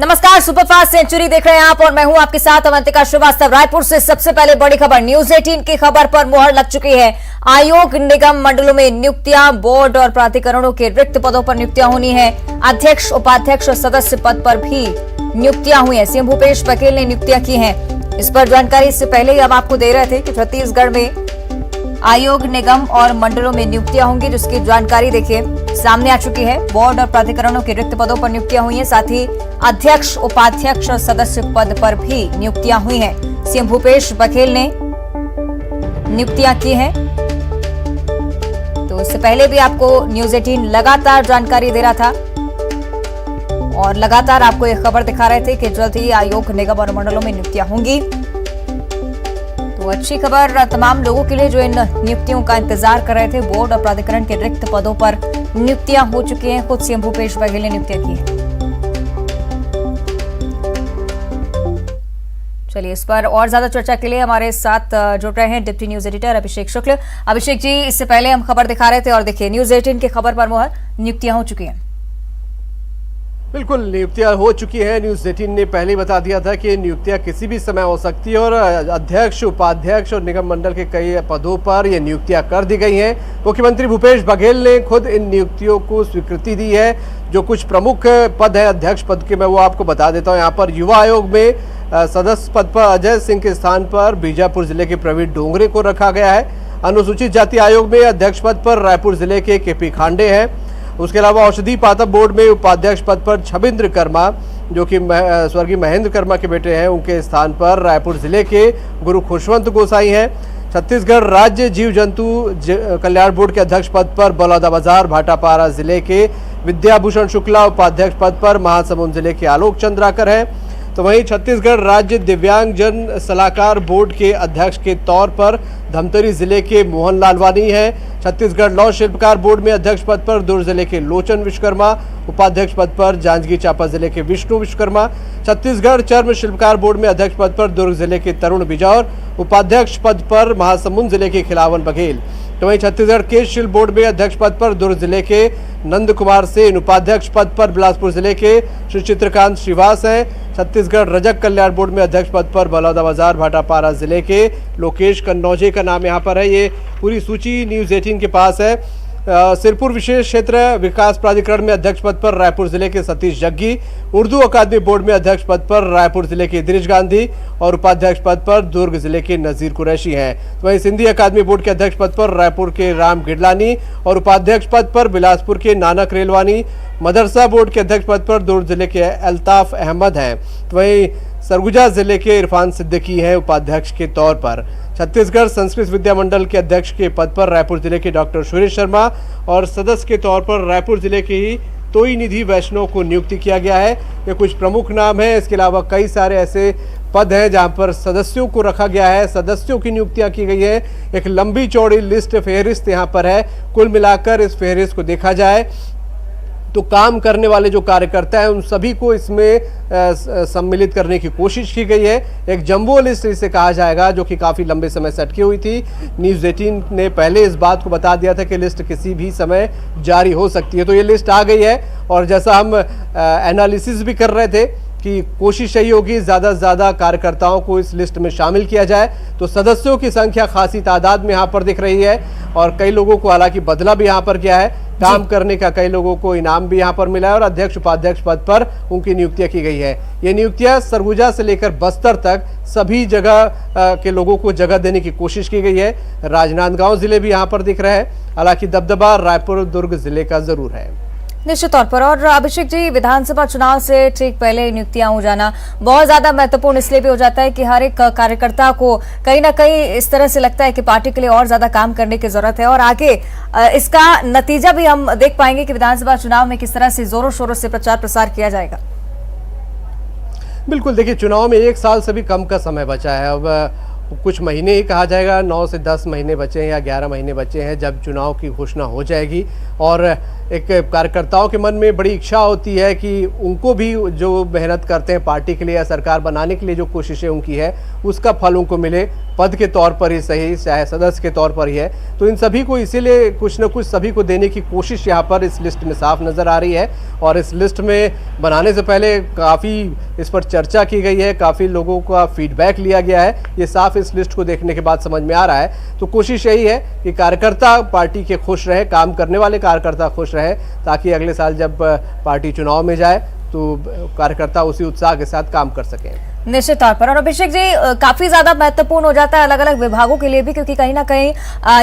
नमस्कार, superfast century देख रहे हैं आप और मैं हूं आपके साथ अवंतिका श्रीवास्तव। रायपुर से सबसे पहले बड़ी खबर, न्यूज 18 की खबर पर मुहर लग चुकी है। आयोग निगम मंडलों में नियुक्तियां, बोर्ड और प्राधिकरणों के रिक्त पदों पर नियुक्तियां होनी है। अध्यक्ष, उपाध्यक्ष और सदस्य पद पर भी नियुक्तियां हुई हैं। सीएम भूपेश बघेल ने नियुक्तियां की हैं। इस पर जानकारी इससे पहले ही हम आपको दे रहे थे कि छत्तीसगढ़ में आयोग निगम और मंडलों में नियुक्तियां होंगी, जिसकी जानकारी देखिए सामने आ चुकी है। बोर्ड और प्राधिकरणों के रिक्त पदों पर नियुक्तियां हुई हैं। साथ ही अध्यक्ष, उपाध्यक्ष और सदस्य पद पर भी नियुक्तियां हुई हैं। सीएम भूपेश बघेल ने नियुक्तियां की हैं। तो इससे पहले भी आपको न्यूज 18 लगातार जानकारी दे रहा था और लगातार आपको यह खबर दिखा रहे थे कि जल्द ही आयोग निगम और मंडलों में नियुक्तियां होंगी। तो अच्छी खबर तमाम लोगों के लिए जो इन नियुक्तियों का इंतजार कर रहे थे। बोर्ड और प्राधिकरण के रिक्त पदों पर नियुक्तियां हो चुकी हैं। खुद सीएम भूपेश बघेल ने नियुक्तियां की हैं। चलिए, इस पर और ज्यादा चर्चा के लिए हमारे साथ जुड़ रहे हैं डिप्टी न्यूज एडिटर अभिषेक शुक्ल। अभिषेक जी, इससे पहले हम खबर दिखा रहे थे और देखिए न्यूज 18 की खबर पर मुहर, नियुक्तियां हो चुकी हैं। बिल्कुल, नियुक्तियां हो चुकी हैं। न्यूज 18 ने पहले बता दिया था कि नियुक्तियां किसी भी समय हो सकती है और अध्यक्ष, उपाध्यक्ष और निगम मंडल के कई पदों पर ये नियुक्तियां कर दी गई हैं। मुख्यमंत्री भूपेश बघेल ने खुद इन नियुक्तियों को स्वीकृति दी है। जो कुछ प्रमुख पद है अध्यक्ष पद के, मैं वो आपको बता देता हूँ। यहाँ पर युवा आयोग में सदस्य पद पर अजय सिंह के स्थान पर बीजापुर जिले के प्रवीण डोंगरे को रखा गया है। अनुसूचित जाति आयोग में अध्यक्ष पद पर रायपुर जिले के केपी खांडे हैं। उसके अलावा औषधि पातप बोर्ड में उपाध्यक्ष पद पर छबिंद्र कर्मा, जो कि स्वर्गीय महेंद्र कर्मा के बेटे हैं, उनके स्थान पर रायपुर जिले के गुरु खुशवंत गोसाई हैं। छत्तीसगढ़ राज्य जीव जंतु कल्याण बोर्ड के अध्यक्ष पद पर बलौदाबाजार भाटापारा जिले के विद्याभूषण शुक्ला, उपाध्यक्ष पद पर महासमुंद जिले के आलोक चंद्राकर हैं। तो वहीं छत्तीसगढ़ राज्य दिव्यांग जन सलाहकार बोर्ड के अध्यक्ष के तौर पर धमतरी जिले के मोहन लालवानी हैं। छत्तीसगढ़ लौह शिल्पकार बोर्ड में अध्यक्ष पद पर दुर्ग जिले के लोचन विश्वकर्मा, उपाध्यक्ष पद पर जांजगीर चांपा जिले के विष्णु विश्वकर्मा। छत्तीसगढ़ चर्म शिल्पकार बोर्ड में अध्यक्ष पद पर दुर्ग जिले के तरुण बिजौर, उपाध्यक्ष पद पर महासमुंद जिले के खिलावन बघेल। तो वहीं छत्तीसगढ़ केश शिल्प बोर्ड में अध्यक्ष पद पर दुर्ग जिले के नंद कुमार सेन, उपाध्यक्ष पद पर बिलासपुर जिले के श्री चित्रकांत श्रीवास हैं। छत्तीसगढ़ रजक कल्याण बोर्ड में अध्यक्ष पद पर बलौदाबाजार भाटापारा जिले के लोकेश कन्नौजे का नाम यहाँ पर है। ये पूरी सूची न्यूज 18 के पास है। सिरपुर विशेष क्षेत्र विकास प्राधिकरण में अध्यक्ष पद पर रायपुर जिले के सतीश जग्गी, उर्दू अकादमी बोर्ड में अध्यक्ष पद पर रायपुर जिले के दिनेश गांधी और उपाध्यक्ष पद पर दुर्ग जिले के नजीर कुरैशी हैं। तो वहीं सिंधी अकादमी बोर्ड के अध्यक्ष पद पर रायपुर के राम गिडलानी और उपाध्यक्ष पद पर बिलासपुर के नानक रेलवानी। मदरसा बोर्ड के अध्यक्ष पद पर दुर्ग जिले के अल्ताफ अहमद हैं। तो वहीं सरगुजा जिले के इरफान सिद्दीकी हैं उपाध्यक्ष के तौर पर। छत्तीसगढ़ संस्कृत विद्या मंडल के अध्यक्ष के पद पर रायपुर जिले के डॉक्टर सुरेश शर्मा और सदस्य के तौर पर रायपुर जिले के ही तोई निधि वैष्णव को नियुक्ति किया गया है। ये कुछ प्रमुख नाम है। इसके अलावा कई सारे ऐसे पद हैं जहां पर सदस्यों को रखा गया है, सदस्यों की नियुक्तियां की गई है। एक लंबी चौड़ी लिस्ट, फहरिस्त यहाँ पर है। कुल मिलाकर इस फहरिस्त को देखा जाए तो काम करने वाले जो कार्यकर्ता हैं उन सभी को इसमें सम्मिलित करने की कोशिश की गई है। एक जंबो लिस्ट इसे कहा जाएगा, जो कि काफ़ी लंबे समय से अटकी हुई थी। न्यूज़ 18 ने पहले इस बात को बता दिया था कि लिस्ट किसी भी समय जारी हो सकती है। तो ये लिस्ट आ गई है और जैसा हम एनालिसिस भी कर रहे थे कि कोशिश यही होगी ज़्यादा से ज़्यादा कार्यकर्ताओं को इस लिस्ट में शामिल किया जाए। तो सदस्यों की संख्या खासी तादाद में यहाँ पर दिख रही है और कई लोगों को हालांकि बदला भी यहाँ पर किया है, काम करने का कई लोगों को इनाम भी यहाँ पर मिला है और अध्यक्ष, उपाध्यक्ष पद पर उनकी नियुक्तियां की गई है। ये नियुक्तियां सरगुजा से लेकर बस्तर तक सभी जगह के लोगों को जगह देने की कोशिश की गई है। राजनांदगांव जिले भी यहाँ पर दिख रहा है, हालांकि दबदबा रायपुर, दुर्ग जिले का जरूर है। निश्चित तौर पर। और अभिषेक जी, विधानसभा चुनाव से ठीक पहले नियुक्तियां हो जाना बहुत ज्यादा महत्वपूर्ण इसलिए भी हो जाता है कि हर एक कार्यकर्ता को कहीं ना कहीं इस तरह से लगता है कि पार्टी के लिए और ज्यादा काम करने की जरूरत है और आगे इसका नतीजा भी हम देख पाएंगे कि विधानसभा चुनाव में किस तरह से जोरों शोरों से प्रचार प्रसार किया जाएगा। बिल्कुल, देखिए चुनाव में 1 साल से भी कम का समय बचा है। अब कुछ महीने ही कहा जाएगा, 9 से 10 महीने बचे हैं या 11 महीने बचे हैं जब चुनाव की घोषणा हो जाएगी। और एक कार्यकर्ताओं के मन में बड़ी इच्छा होती है कि उनको भी जो मेहनत करते हैं पार्टी के लिए या सरकार बनाने के लिए जो कोशिशें उनकी है उसका फल उनको मिले, पद के तौर पर ही सही चाहे सदस्य के तौर पर ही है। तो इन सभी को इसीलिए कुछ न कुछ सभी को देने की कोशिश यहाँ पर इस लिस्ट में साफ नज़र आ रही है। और इस लिस्ट में बनाने से पहले काफ़ी इस पर चर्चा की गई है, काफ़ी लोगों का फीडबैक लिया गया है, ये साफ इस लिस्ट को देखने के बाद समझ में आ रहा है। तो कोशिश यही है कि कार्यकर्ता पार्टी के खुश रहे, काम करने वाले कार्यकर्ता खुश रहे, ताकि अगले साल जब पार्टी चुनाव में जाए तो कार्यकर्ता उसी उत्साह के साथ काम कर सकें। निश्चित तौर पर। और अभिषेक जी, काफी ज्यादा महत्वपूर्ण हो जाता है अलग अलग विभागों के लिए भी, क्योंकि कहीं ना कहीं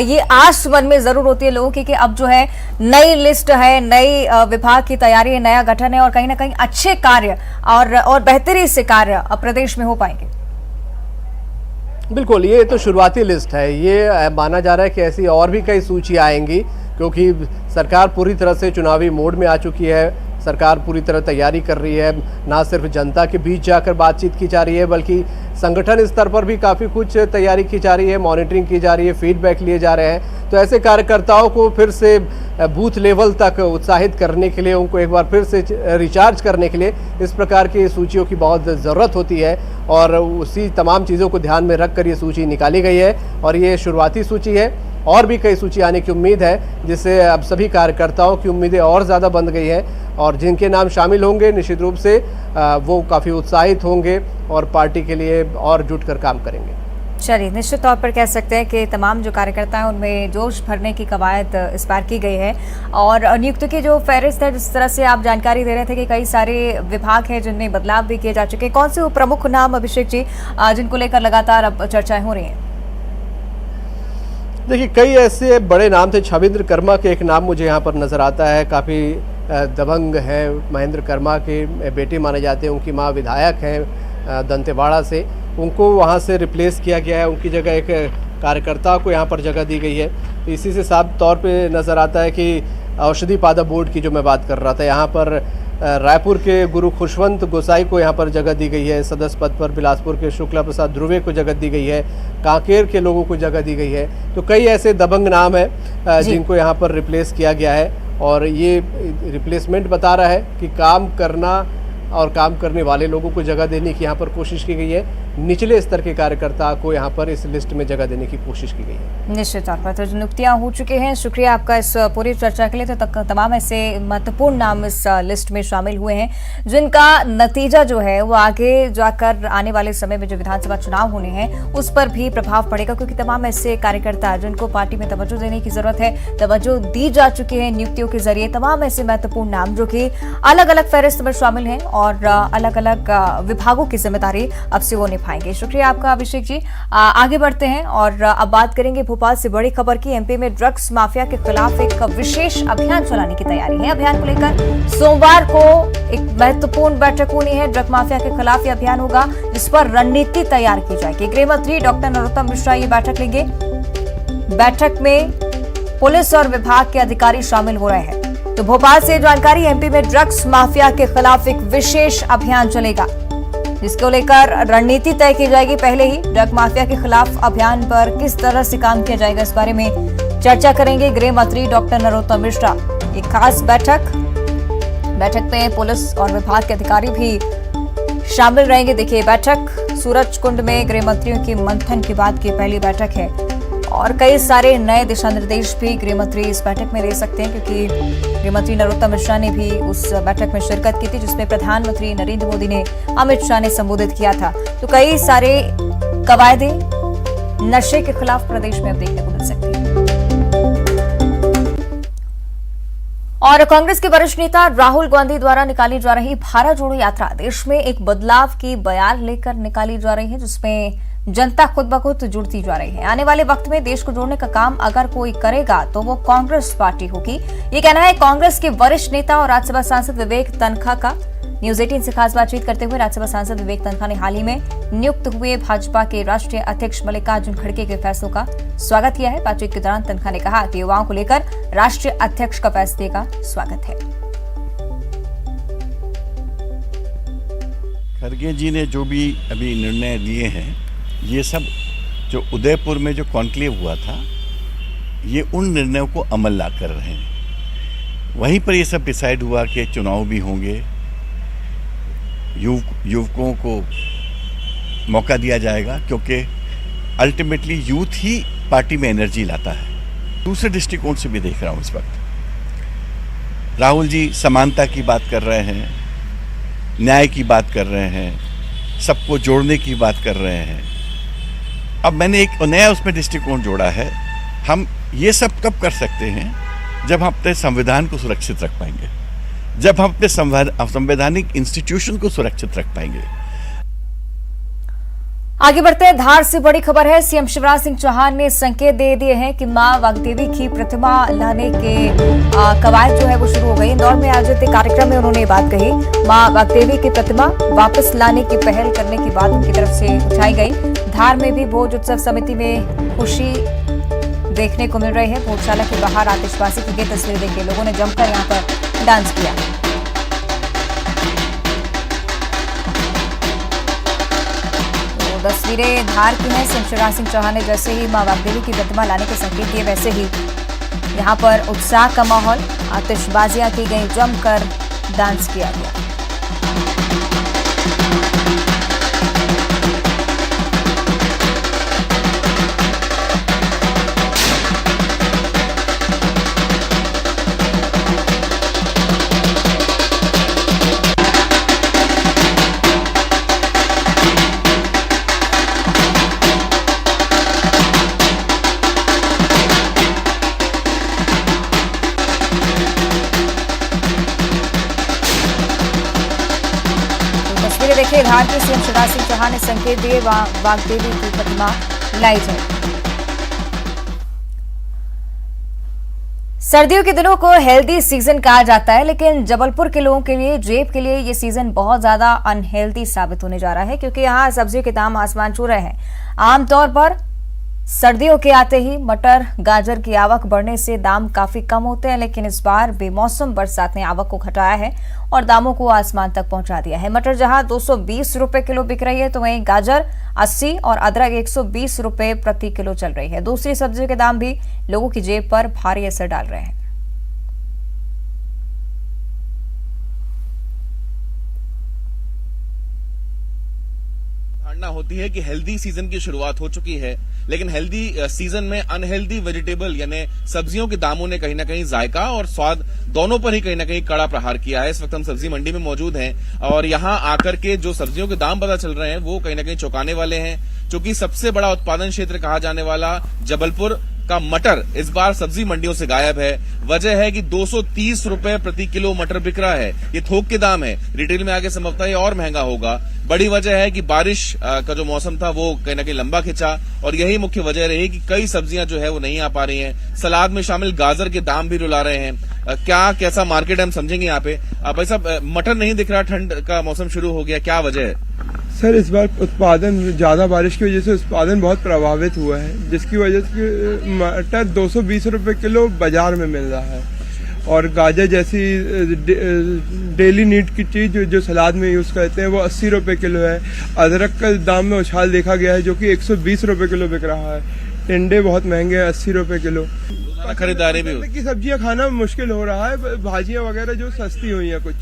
ये आस मन में जरूर होती है लोगों की कि अब जो है नई लिस्ट है, नई विभाग की तैयारी है, नया गठन है और कहीं ना कहीं अच्छे कार्य और बेहतरी से कार्य अब प्रदेश में हो पाएंगे। बिल्कुल, ये तो शुरुआती लिस्ट है। ये माना जा रहा है कि ऐसी और भी कई सूचियाँ आएंगी, क्योंकि सरकार पूरी तरह से चुनावी मोड में आ चुकी है। सरकार पूरी तरह तैयारी कर रही है, ना सिर्फ जनता के बीच जाकर बातचीत की जा रही है, बल्कि संगठन स्तर पर भी काफ़ी कुछ तैयारी की जा रही है, मॉनिटरिंग की जा रही है, फीडबैक लिए जा रहे हैं। तो ऐसे कार्यकर्ताओं को फिर से बूथ लेवल तक उत्साहित करने के लिए, उनको एक बार फिर से रिचार्ज करने के लिए इस प्रकार की सूचियों की बहुत ज़रूरत होती है। और उसी तमाम चीज़ों को ध्यान में रख कर ये सूची निकाली गई है और ये शुरुआती सूची है। और भी कई सूची आने की उम्मीद है, जिससे अब सभी कार्यकर्ताओं की उम्मीदें और ज़्यादा बंध गई हैं और जिनके नाम शामिल होंगे निश्चित रूप से वो काफ़ी उत्साहित होंगे और पार्टी के लिए और जुटकर काम करेंगे। चलिए, निश्चित तौर पर कह सकते हैं कि तमाम जो कार्यकर्ता हैं उनमें जोश भरने की कवायद इस बार की गई है। और नियुक्ति की जो फहरिस्त है, जिस तरह से आप जानकारी दे रहे थे कि कई सारे विभाग हैं जिनमें बदलाव भी किए जा चुके हैं, कौन से वो प्रमुख नाम अभिषेक जी जिनको लेकर लगातार अब चर्चाएं हो रही हैं? देखिए, कई ऐसे बड़े नाम थे। छविंद्र कर्मा के एक नाम मुझे यहाँ पर नज़र आता है, काफ़ी दबंग है, महेंद्र कर्मा के बेटे माने जाते हैं, उनकी माँ विधायक हैं दंतेवाड़ा से, उनको वहाँ से रिप्लेस किया गया है, उनकी जगह एक कार्यकर्ता को यहाँ पर जगह दी गई है। इसी से साफ तौर पे नज़र आता है कि औषधि पादप बोर्ड की जो मैं बात कर रहा था, यहाँ पर रायपुर के गुरु खुशवंत गोसाई को यहाँ पर जगह दी गई है सदस्य पद पर, बिलासपुर के शुक्ला प्रसाद ध्रुवे को जगह दी गई है, कांकेर के लोगों को जगह दी गई है। तो कई ऐसे दबंग नाम हैं जिनको यहाँ पर रिप्लेस किया गया है और ये रिप्लेसमेंट बता रहा है कि काम करना और काम करने वाले लोगों को जगह देने की यहाँ पर कोशिश की गई है। निचले स्तर के कार्यकर्ता को यहाँ पर इस लिस्ट में जगह देने की कोशिश की गई है। निश्चित तौर पर तो नियुक्तियां हो चुकी हैं। शुक्रिया आपका इस पूरी चर्चा के लिए। तो तमाम ऐसे महत्वपूर्ण नाम इस लिस्ट में शामिल हुए हैं जिनका नतीजा जो है वो आगे जाकर आने वाले समय में जो विधानसभा चुनाव होने हैं उस पर भी प्रभाव पड़ेगा, क्योंकि तमाम ऐसे कार्यकर्ता जिनको पार्टी में तवज्जो देने की जरूरत है, तवज्जो दी जा चुकी है नियुक्तियों के जरिए। तमाम ऐसे महत्वपूर्ण नाम जो कि अलग अलग फहरिस्त में शामिल हैं और अलग अलग विभागों की जिम्मेदारी अब से वो निभाएंगे। शुक्रिया आपका अभिषेक जी। आगे बढ़ते हैं और अब बात करेंगे भोपाल से बड़ी खबर की। एमपी में ड्रग्स माफिया के खिलाफ एक विशेष अभियान चलाने की तैयारी है। अभियान को लेकर सोमवार को एक महत्वपूर्ण बैठक होनी है। ड्रग माफिया के खिलाफ यह अभियान होगा जिस पर रणनीति तैयार की जाएगी। गृह मंत्री डॉक्टर नरोत्तम मिश्रा ये बैठक लेंगे। बैठक में पुलिस और विभाग के अधिकारी शामिल हो रहे हैं। तो भोपाल से जानकारी, एमपी में ड्रग्स माफिया के खिलाफ एक विशेष अभियान चलेगा जिसको लेकर रणनीति तय की जाएगी। पहले ही ड्रग माफिया के खिलाफ अभियान पर किस तरह से काम किया जाएगा इस बारे में चर्चा करेंगे गृह मंत्री डॉक्टर नरोत्तम मिश्रा। एक खास बैठक में पुलिस और विभाग के अधिकारी भी शामिल रहेंगे। देखिए, बैठक सूरज कुंड में गृह मंत्रियों की मंथन के बाद की पहली बैठक है और कई सारे नए दिशा निर्देश भी गृह मंत्री इस बैठक में दे सकते हैं, क्योंकि गृह मंत्री नरोत्तम मिश्रा ने भी उस बैठक में शिरकत की थी जिसमें प्रधानमंत्री नरेंद्र मोदी ने अमित शाह ने संबोधित किया था। तो कई सारे कवायदे नशे के खिलाफ प्रदेश में अब देखने को मिल सकती है। और कांग्रेस के वरिष्ठ नेता राहुल गांधी द्वारा निकाली जा रही भारत जोड़ो यात्रा देश में एक बदलाव की बयान लेकर निकाली जा रही है, जिसमें जनता खुद ब खुद जुड़ती जा रही है। आने वाले वक्त में देश को जोड़ने का काम अगर कोई करेगा तो वो कांग्रेस पार्टी होगी, ये कहना है कांग्रेस के वरिष्ठ नेता और राज्यसभा सांसद विवेक तन्खा का। न्यूज 18 से खास बातचीत करते हुए राज्यसभा सांसद विवेक तन्खा ने हाल ही में नियुक्त हुए भाजपा के राष्ट्रीय अध्यक्ष मल्लिकार्जुन खड़गे के फैसलों का स्वागत किया है। बातचीत के दौरान तन्खा ने कहा कि युवाओं को लेकर राष्ट्रीय अध्यक्ष का फैसले का स्वागत है। खड़गे जी ने जो भी अभी निर्णय लिए हैं, ये सब जो उदयपुर में जो कॉन्क्लेव हुआ था, ये उन निर्णयों को अमल ला कर रहे हैं। वहीं पर ये सब डिसाइड हुआ कि चुनाव भी होंगे, युवकों को मौका दिया जाएगा, क्योंकि अल्टीमेटली यूथ ही पार्टी में एनर्जी लाता है। दूसरे दृष्टिकोण से भी देख रहा हूँ इस वक्त। राहुल जी समानता की बात कर रहे हैं, न्याय की बात कर रहे हैं, सबको जोड़ने की बात कर रहे हैं। अब मैंने एक नया उसमें दृष्टिकोण जोड़ा है। हम ये सब कब कर सकते हैं? जब हम अपने संविधान को सुरक्षित रख पाएंगे, जब हम अपने संवैधानिक इंस्टीट्यूशन को सुरक्षित रख पाएंगे। आगे बढ़ते हैं, धार से बड़ी खबर है। सीएम शिवराज सिंह चौहान ने संकेत दे दिए हैं कि मां वाग्देवी की प्रतिमा लाने के कवायद जो है वो शुरू हो गई। इंदौर में आयोजित एक कार्यक्रम में उन्होंने ये बात कही। मां वाग्देवी की प्रतिमा वापस लाने की पहल करने की बात उनकी तरफ से उठाई गई। धार में भी भोज उत्सव समिति में खुशी देखने को मिल रही है। भोजशाला के बाहर आतिशबाजी की गई तस्वीर देखिए, लोगों ने जमकर यहाँ पर डांस किया। तस्वीरें धार की हैं। सीएम शिवराज सिंह चौहान ने जैसे ही मां वाग्देवी की प्रतिमा लाने के संकेत दिए, वैसे ही यहां पर उत्साह का माहौल, आतिशबाजियां की गई, जमकर डांस किया गया। देखिए, धार के सीएम शिवराज सिंह चौहान ने संकेत दिए, वाग्देवी की प्रतिमा लाई जाए। सर्दियों के दिनों को हेल्दी सीजन कहा जाता है, लेकिन जबलपुर के लोगों के लिए, जेब के लिए ये सीजन बहुत ज्यादा अनहेल्दी साबित होने जा रहा है, क्योंकि यहाँ सब्जियों के दाम आसमान छू रहे हैं। आमतौर पर सर्दियों के आते ही मटर, गाजर की आवक बढ़ने से दाम काफी कम होते हैं, लेकिन इस बार बेमौसम बरसात ने आवक को घटाया है और दामों को आसमान तक पहुंचा दिया है। मटर जहां 220 रुपए किलो बिक रही है, तो वहीं गाजर 80 और अदरक 120 रुपए प्रति किलो चल रही है। दूसरी सब्जियों के दाम भी लोगों की जेब पर भारी असर डाल रहे हैं। धारणा होती है कि हेल्दी सीजन की शुरुआत हो चुकी है, लेकिन हेल्दी सीजन में अनहेल्दी वेजिटेबल यानी सब्जियों के दामों ने कहीं ना कहीं जायका और स्वाद दोनों पर ही कहीं ना कहीं कड़ा प्रहार किया है। इस वक्त हम सब्जी मंडी में मौजूद हैं और यहां आकर के जो सब्जियों के दाम पता चल रहे हैं वो कहीं ना कहीं चौंकाने वाले हैं, क्योंकि सबसे बड़ा उत्पादन क्षेत्र कहा जाने वाला जबलपुर का मटर इस बार सब्जी मंडियों से गायब है। वजह है कि 230 रुपए प्रति किलो मटर बिक रहा है। ये थोक के दाम है, रिटेल में आगे संभवतः ये और महंगा होगा। बड़ी वजह है कि बारिश का जो मौसम था वो कहीं ना कहीं लंबा खिंचा और यही मुख्य वजह रही कि कई सब्जियां जो है वो नहीं आ पा रही हैं। सलाद में शामिल गाजर के दाम भी रुला रहे हैं। कैसा मार्केट है हम समझेंगे यहाँ पे। भाई साहब, मटर नहीं दिख रहा, ठंड का मौसम शुरू हो गया, क्या वजह है? सर, इस बार उत्पादन ज्यादा बारिश की वजह से उत्पादन बहुत प्रभावित हुआ है, जिसकी वजह से मटर 220 रुपए किलो बाजार में मिल रहा है और गाजर जैसी डेली नीड की चीज जो सलाद में यूज करते हैं वो 80 रुपए किलो है। अदरक का दाम में उछाल देखा गया है, जो कि 120 रुपए किलो बिक रहा है। टिंडे बहुत महंगे हैं, 80 रुपए किलो। खरीदारी भी की सब्जियां खाना मुश्किल हो रहा है, भाजियां वगैरह जो सस्ती हुई है, कुछ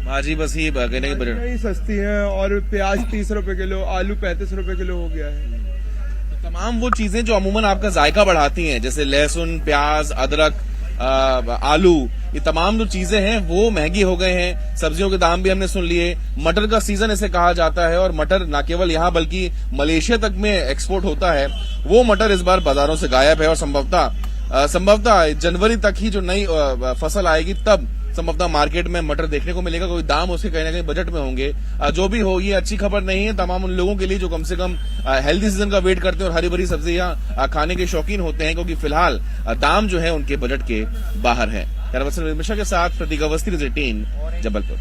भाजी बस ही नहीं सस्ती है और प्याज 30 रुपए किलो, आलू 35 रुपए किलो हो गया है। तमाम वो चीजें जो अमूमन आपका जायका बढ़ाती हैं, जैसे लहसुन, प्याज, अदरक, आलू, ये तमाम जो चीजें हैं वो महंगी हो गए हैं। सब्जियों के दाम भी हमने सुन लिए। मटर का सीजन इसे कहा जाता है और मटर न केवल यहाँ बल्कि मलेशिया तक में एक्सपोर्ट होता है। वो मटर इस बार बाजारों से गायब है और संभवतः जनवरी तक ही जो नई फसल आएगी तब संभवतः मार्केट में मटर देखने को मिलेगा। कोई दाम उसके कहीं ना कहीं बजट में होंगे। जो भी हो, ये अच्छी खबर नहीं है तमाम उन लोगों के लिए जो कम से कम हेल्दी सीजन का वेट करते हैं और हरी भरी सब्जियां खाने के शौकीन होते हैं, क्योंकि फिलहाल दाम जो है उनके बजट के बाहर है। मिश्रा के साथ प्रतीक अवस्थी, न्यूज़ 18 जबलपुर।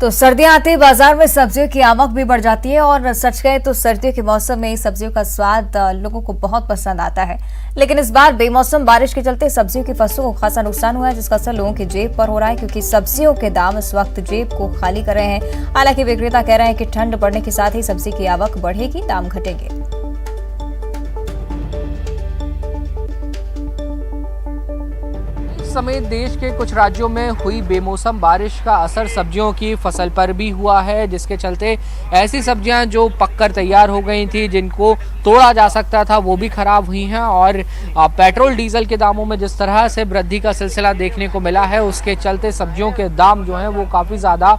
तो सर्दियां आते ही बाजार में सब्जियों की आवक भी बढ़ जाती है और सच कहे तो सर्दियों के मौसम में सब्जियों का स्वाद लोगों को बहुत पसंद आता है। लेकिन इस बार बेमौसम बारिश के चलते सब्जियों की फसलों को खासा नुकसान हुआ है, जिसका असर लोगों की जेब पर हो रहा है, क्योंकि सब्जियों के दाम इस वक्त जेब को खाली कर रहे हैं। हालांकि विक्रेता कह रहे हैं कि ठंड बढ़ने के साथ ही सब्जी की आवक बढ़ेगी, दाम घटेंगे। समेत देश के कुछ राज्यों में हुई बेमौसम बारिश का असर सब्जियों की फसल पर भी हुआ है, जिसके चलते ऐसी सब्जियां जो पककर तैयार हो गई थी, जिनको तोड़ा जा सकता था, वो भी खराब हुई हैं। और पेट्रोल डीजल के दामों में जिस तरह से वृद्धि का सिलसिला देखने को मिला है, उसके चलते सब्जियों के दाम जो हैं वो काफ़ी ज़्यादा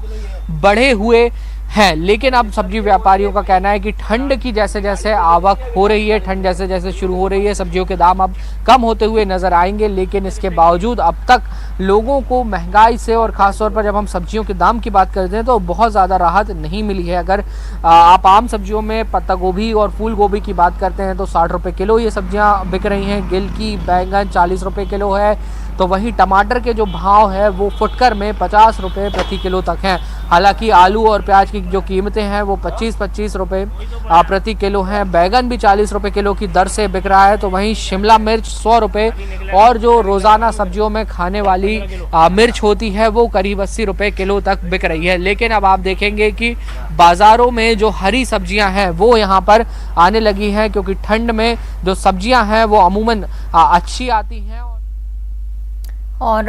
बढ़े हुए हैं। लेकिन अब सब्जी व्यापारियों का कहना है कि ठंड की जैसे जैसे आवक हो रही है, ठंड जैसे जैसे शुरू हो रही है, सब्जियों के दाम अब कम होते हुए नजर आएंगे। लेकिन इसके बावजूद अब तक लोगों को महंगाई से, और ख़ासतौर पर जब हम सब्जियों के दाम की बात करते हैं, तो बहुत ज़्यादा राहत नहीं मिली है। अगर आप आम सब्जियों में पत्ता गोभी और फूल गोभी की बात करते हैं तो 60 रुपये किलो ये सब्जियाँ बिक रही हैं। गिलकी बैंगन 40 रुपये किलो है, तो वहीं टमाटर के जो भाव है वो फुटकर में 50 रुपये प्रति किलो तक हैं। हालांकि आलू और प्याज की जो कीमतें हैं वो 25-25 रुपये प्रति किलो हैं। बैगन भी 40 रुपये किलो की दर से बिक रहा है, तो वहीं शिमला मिर्च 100 रुपये, और जो रोज़ाना सब्जियों में खाने वाली मिर्च होती है वो करीब 80 रुपये किलो तक बिक रही है। लेकिन अब आप देखेंगे कि बाज़ारों में जो हरी सब्जियां हैं वो यहाँ पर आने लगी हैं, क्योंकि ठंड में जो सब्जियां हैं वो अमूमन अच्छी आती हैं। और